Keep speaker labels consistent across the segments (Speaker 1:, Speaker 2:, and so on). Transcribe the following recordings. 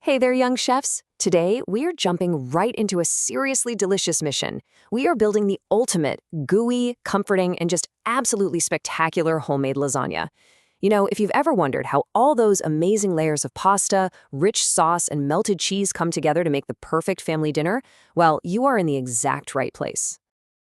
Speaker 1: Hey there, young chefs. Today, we're jumping right into a seriously delicious mission. We are building the ultimate, gooey, comforting, and just absolutely spectacular homemade lasagna. You know, if you've ever wondered how all those amazing layers of pasta, rich sauce, and melted cheese come together to make the perfect family dinner, well, you are in the exact right place.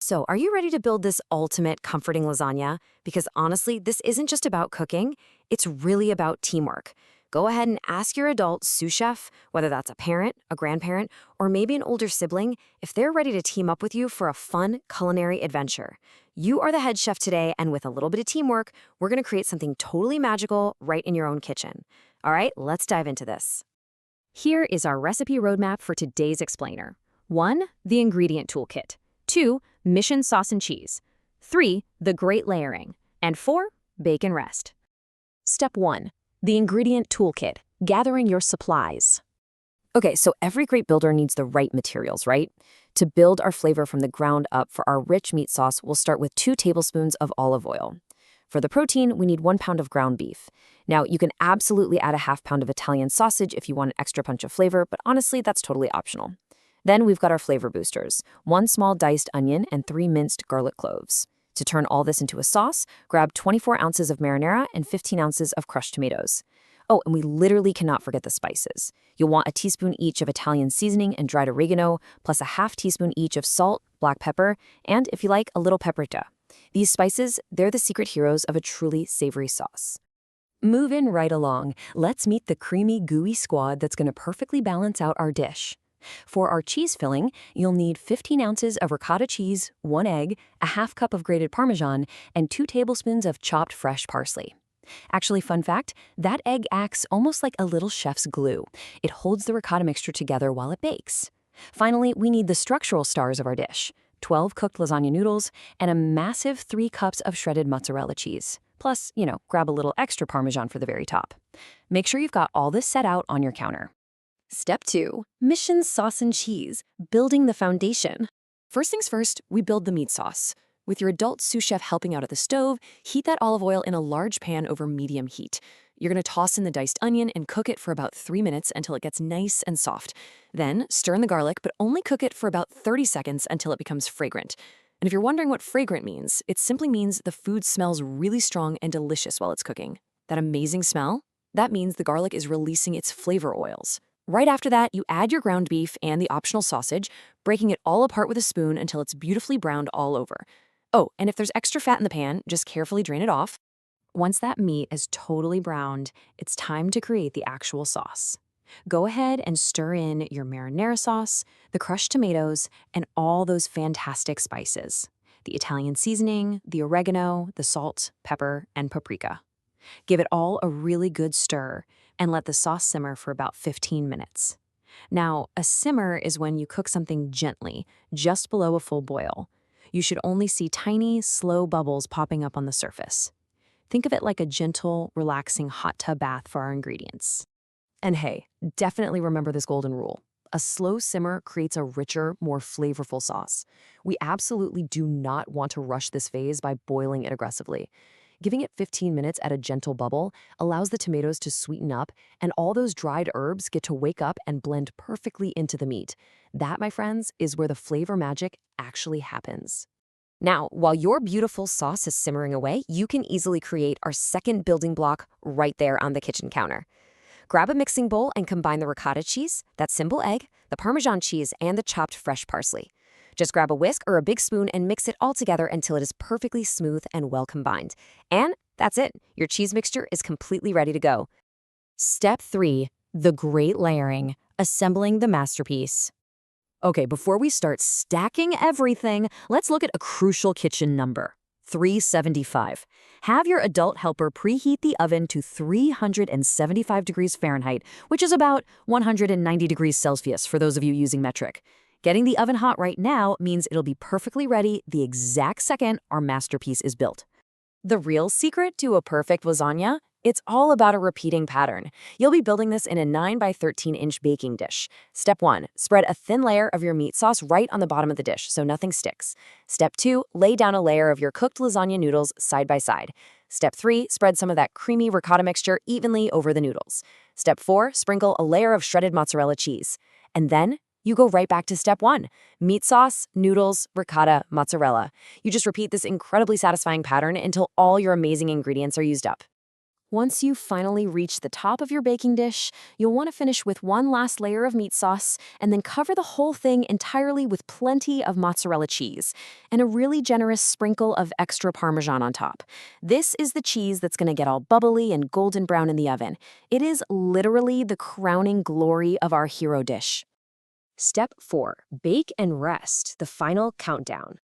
Speaker 1: So, are you ready to build this ultimate comforting lasagna? Because honestly, this isn't just about cooking, it's really about teamwork. Go ahead and ask your adult sous chef, whether that's a parent, a grandparent, or maybe an older sibling, if they're ready to team up with you for a fun culinary adventure. You are the head chef today, and with a little bit of teamwork, we're going to create something totally magical right in your own kitchen. All right, let's dive into this. Here is our recipe roadmap for today's explainer. 1. The ingredient toolkit. 2. Mission sauce and cheese. 3. The great layering. And 4. Bake and rest. Step 1. The ingredient toolkit, gathering your supplies. Okay, so every great builder needs the right materials, right? To build our flavor from the ground up for our rich meat sauce, we'll start with 2 tablespoons of olive oil. For the protein, we need 1 pound of ground beef. Now, you can absolutely add a ½ pound of Italian sausage if you want an extra punch of flavor, but honestly, that's totally optional. Then we've got our flavor boosters, 1 small diced onion and 3 minced garlic cloves. To turn all this into a sauce, grab 24 ounces of marinara and 15 ounces of crushed tomatoes. Oh, and we literally cannot forget the spices. You'll want a teaspoon each of Italian seasoning and dried oregano, plus a ½ teaspoon each of salt, black pepper, and, if you like, a little paprika. These spices, they're the secret heroes of a truly savory sauce. Moving right along, let's meet the creamy, gooey squad that's going to perfectly balance out our dish. For our cheese filling, you'll need 15 ounces of ricotta cheese, 1 egg, a ½ cup of grated Parmesan, and 2 tablespoons of chopped fresh parsley. Actually, fun fact, that egg acts almost like a little chef's glue. It holds the ricotta mixture together while it bakes. Finally, we need the structural stars of our dish, 12 cooked lasagna noodles, and a massive 3 cups of shredded mozzarella cheese. Plus, grab a little extra Parmesan for the very top. Make sure you've got all this set out on your counter. Step 2. Mission sauce and cheese, building the foundation. First things first, we build the meat sauce. With your adult sous chef helping out at the stove, heat that olive oil in a large pan over medium heat. You're going to toss in the diced onion and cook it for about 3 minutes until it gets nice and soft. Then stir in the garlic, but only cook it for about 30 seconds until it becomes fragrant. And if you're wondering what fragrant means, it simply means the food smells really strong and delicious while it's cooking. That amazing smell? That means the garlic is releasing its flavor oils. Right after that, you add your ground beef and the optional sausage, breaking it all apart with a spoon until it's beautifully browned all over. Oh, and if there's extra fat in the pan, just carefully drain it off. Once that meat is totally browned, it's time to create the actual sauce. Go ahead and stir in your marinara sauce, the crushed tomatoes, and all those fantastic spices. The Italian seasoning, the oregano, the salt, pepper, and paprika. Give it all a really good stir and let the sauce simmer for about 15 minutes. Now, a simmer is when you cook something gently, just below a full boil. You should only see tiny, slow bubbles popping up on the surface. Think of it like a gentle, relaxing hot tub bath for our ingredients. And hey, definitely remember this golden rule. A slow simmer creates a richer, more flavorful sauce. We absolutely do not want to rush this phase by boiling it aggressively. Giving it 15 minutes at a gentle bubble allows the tomatoes to sweeten up, and all those dried herbs get to wake up and blend perfectly into the meat. That, my friends, is where the flavor magic actually happens. Now, while your beautiful sauce is simmering away, you can easily create our second building block right there on the kitchen counter. Grab a mixing bowl and combine the ricotta cheese, that simple egg, the Parmesan cheese, and the chopped fresh parsley. Just grab a whisk or a big spoon and mix it all together until it is perfectly smooth and well combined. And that's it. Your cheese mixture is completely ready to go. Step 3. The great layering, assembling the masterpiece. Okay, before we start stacking everything, let's look at a crucial kitchen number, 375. Have your adult helper preheat the oven to 375 degrees Fahrenheit, which is about 190 degrees Celsius for those of you using metric. Getting the oven hot right now means it'll be perfectly ready the exact second our masterpiece is built. The real secret to a perfect lasagna? It's all about a repeating pattern. You'll be building this in a 9 by 13-inch baking dish. Step 1, spread a thin layer of your meat sauce right on the bottom of the dish so nothing sticks. Step 2, lay down a layer of your cooked lasagna noodles side by side. Step 3, spread some of that creamy ricotta mixture evenly over the noodles. Step 4, sprinkle a layer of shredded mozzarella cheese. And then you go right back to step 1, meat sauce, noodles, ricotta, mozzarella. You just repeat this incredibly satisfying pattern until all your amazing ingredients are used up. Once you finally reach the top of your baking dish, you'll want to finish with one last layer of meat sauce and then cover the whole thing entirely with plenty of mozzarella cheese and a really generous sprinkle of extra Parmesan on top. This is the cheese that's going to get all bubbly and golden brown in the oven. It is literally the crowning glory of our hero dish. Step 4, bake and rest, the final countdown.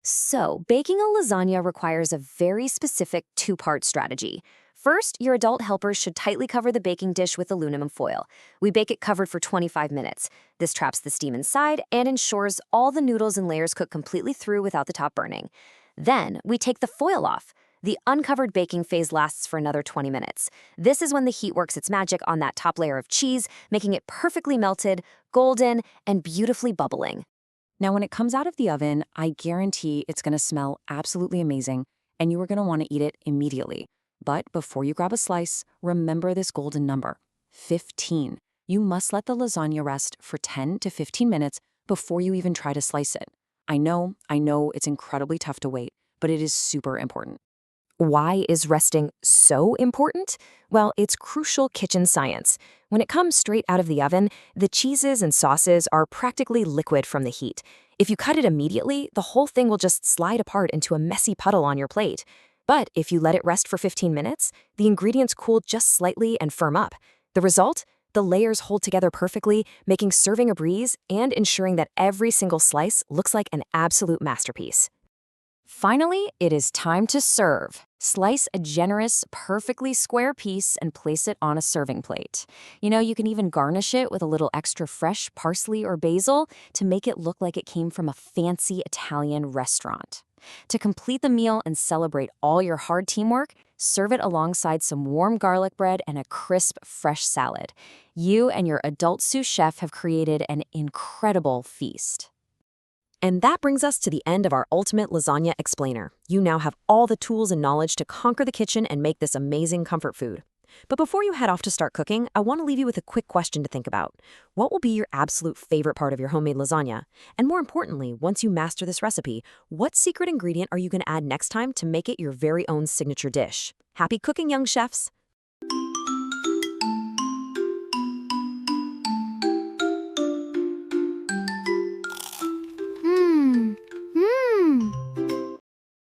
Speaker 1: So, baking a lasagna requires a very specific two-part strategy. First, your adult helpers should tightly cover the baking dish with aluminum foil. We bake it covered for 25 minutes. This traps the steam inside and ensures all the noodles and layers cook completely through without the top burning. Then, we take the foil off. The uncovered baking phase lasts for another 20 minutes. This is when the heat works its magic on that top layer of cheese, making it perfectly melted, golden, and beautifully bubbling. Now, when it comes out of the oven, I guarantee it's going to smell absolutely amazing, and you are going to want to eat it immediately. But before you grab a slice, remember this golden number, 15. You must let the lasagna rest for 10 to 15 minutes before you even try to slice it. I know it's incredibly tough to wait, but it is super important. Why is resting so important? Well, it's crucial kitchen science. When it comes straight out of the oven, the cheeses and sauces are practically liquid from the heat. If you cut it immediately, the whole thing will just slide apart into a messy puddle on your plate. But if you let it rest for 15 minutes, the ingredients cool just slightly and firm up. The result? The layers hold together perfectly, making serving a breeze and ensuring that every single slice looks like an absolute masterpiece. Finally, it is time to serve. Slice a generous, perfectly square piece and place it on a serving plate. You can even garnish it with a little extra fresh parsley or basil to make it look like it came from a fancy Italian restaurant. To complete the meal and celebrate all your hard teamwork, serve it alongside some warm garlic bread and a crisp, fresh salad. You and your adult sous chef have created an incredible feast. And that brings us to the end of our ultimate lasagna explainer. You now have all the tools and knowledge to conquer the kitchen and make this amazing comfort food. But before you head off to start cooking, I want to leave you with a quick question to think about. What will be your absolute favorite part of your homemade lasagna? And more importantly, once you master this recipe, what secret ingredient are you going to add next time to make it your very own signature dish? Happy cooking, young chefs!